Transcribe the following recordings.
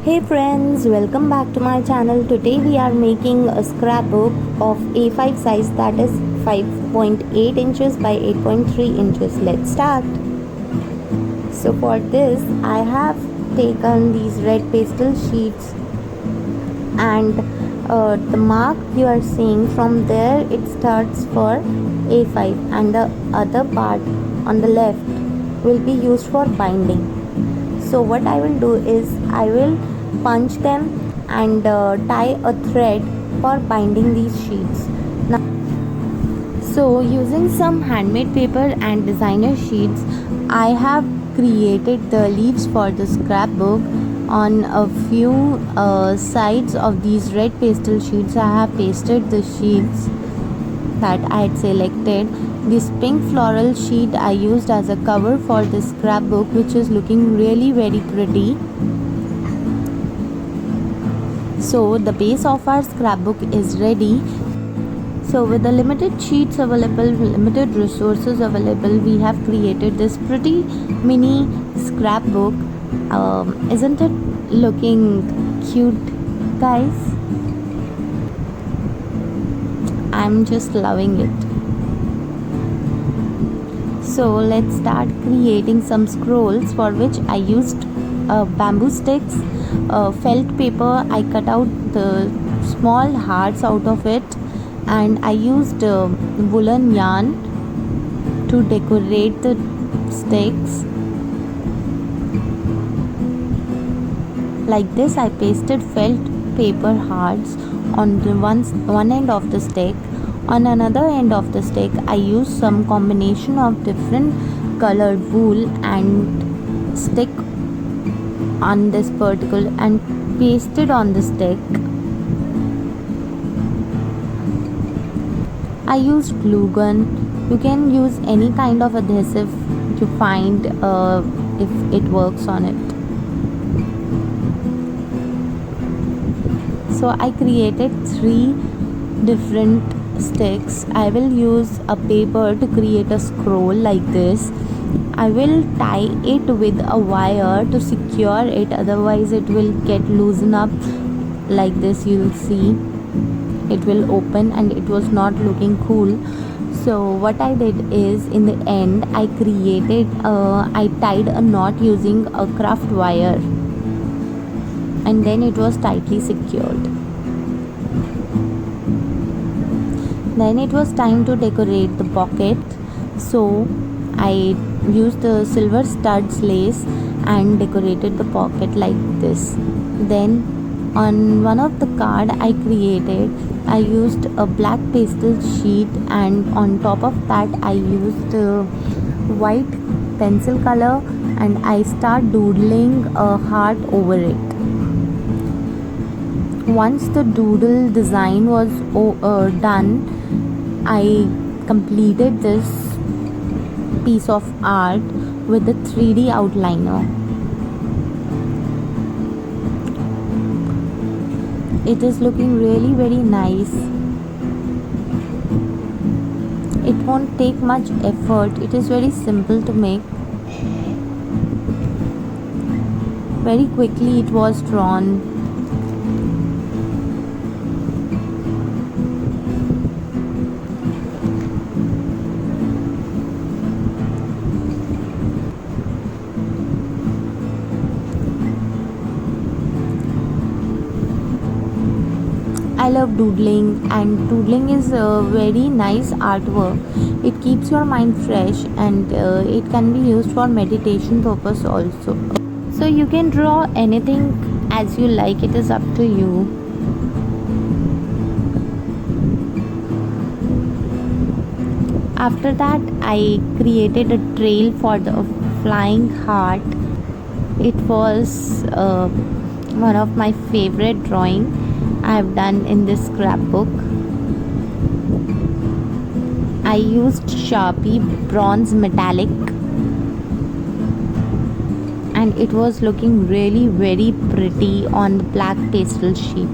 Hey friends, welcome back to my channel. Today we are making a scrapbook of A5 size, that is 5.8 inches by 8.3 inches. Let's start. So for this I have taken these red pastel sheets, and the mark you are seeing, from there it starts for A5 and the other part on the left will be used for binding. So what I will do is I will punch them and tie a thread for binding these sheets. Now, so using some handmade paper and designer sheets, I have created the leaves for the scrapbook. On a few sides of these red pastel sheets, I have pasted the sheets that I had selected. This pink floral sheet I used as a cover for the scrapbook, which is looking really very pretty. So the base of our scrapbook is ready. So with the limited sheets available, limited resources available, we have created this pretty mini scrapbook. Isn't it looking cute, guys? I'm just loving it. So let's start creating some scrolls, for which I used bamboo sticks, felt paper. I cut out the small hearts out of it, and I used woolen yarn to decorate the sticks. Like this, I pasted felt paper hearts on the one end of the stick. On another end of the stick, I used some combination of different colored wool and stick on this particle and pasted on the stick. I used glue gun. You can use any kind of adhesive to find if it works on it. So I created 3 different sticks. I will use a paper to create a scroll like this. I will tie it with a wire to secure it, otherwise it will get loosened up like this. You will see it will open and it was not looking cool. So what I did is, in the end, I tied a knot using a craft wire, and then it was tightly secured. Then it was time to decorate the pocket. So I used the silver studs lace and decorated the pocket like this. Then on one of the card I created, I used a black pastel sheet, and on top of that I used white pencil color, and I start doodling a heart over it. Once the doodle design was done, I completed this piece of art with the 3D outliner. It is looking really very nice. It won't take much effort. It is very simple to make. Very quickly it was drawn. I love doodling, and doodling is a very nice artwork. It keeps your mind fresh, and it can be used for meditation purpose also. So you can draw anything as you like. It is up to you. After that, I created a trail for the flying heart. It was one of my favorite drawing I have done in this scrapbook. I used Sharpie bronze metallic, and it was looking really very pretty on the black pastel sheet.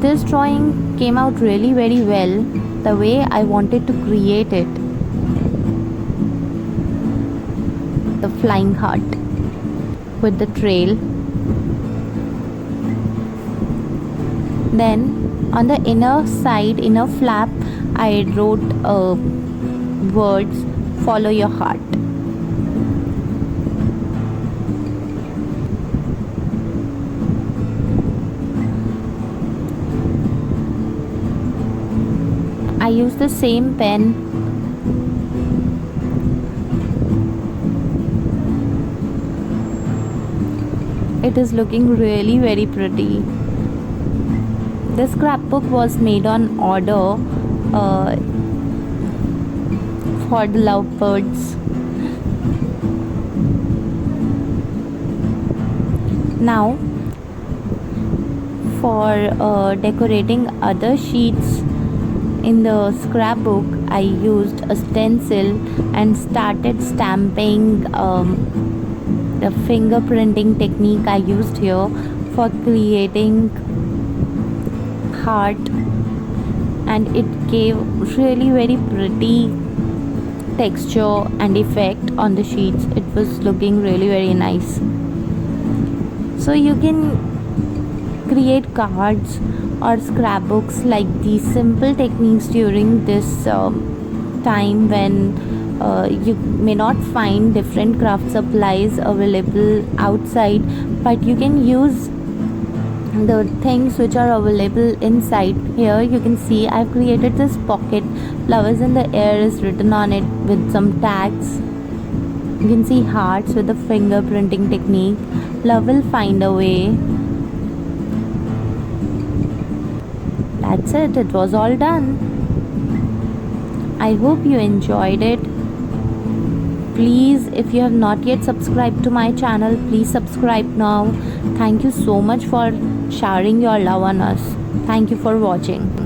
This drawing came out really very well, the way I wanted to create it. The flying heart with the trail. Then on the inner side, inner flap, I wrote words, follow your heart. I use the same pen. It is looking really very pretty. This scrapbook was made on order for the lovebirds. Now for decorating other sheets in the scrapbook, I used a stencil and started stamping the fingerprinting technique I used here for creating heart, and it gave really very pretty texture and effect on the sheets. It was looking really very nice. So you can create cards or scrapbooks like these simple techniques during this time when you may not find different craft supplies available outside, but you can use the things which are available inside. Here you can see I've created this pocket. Flowers in the air is written on it with some tags. You can see hearts with the fingerprinting technique. Love will find a way. That's it. It was all done. I hope you enjoyed it. Please, if you have not yet subscribed to my channel, please subscribe now. Thank you so much for showering your love on us. Thank you for watching.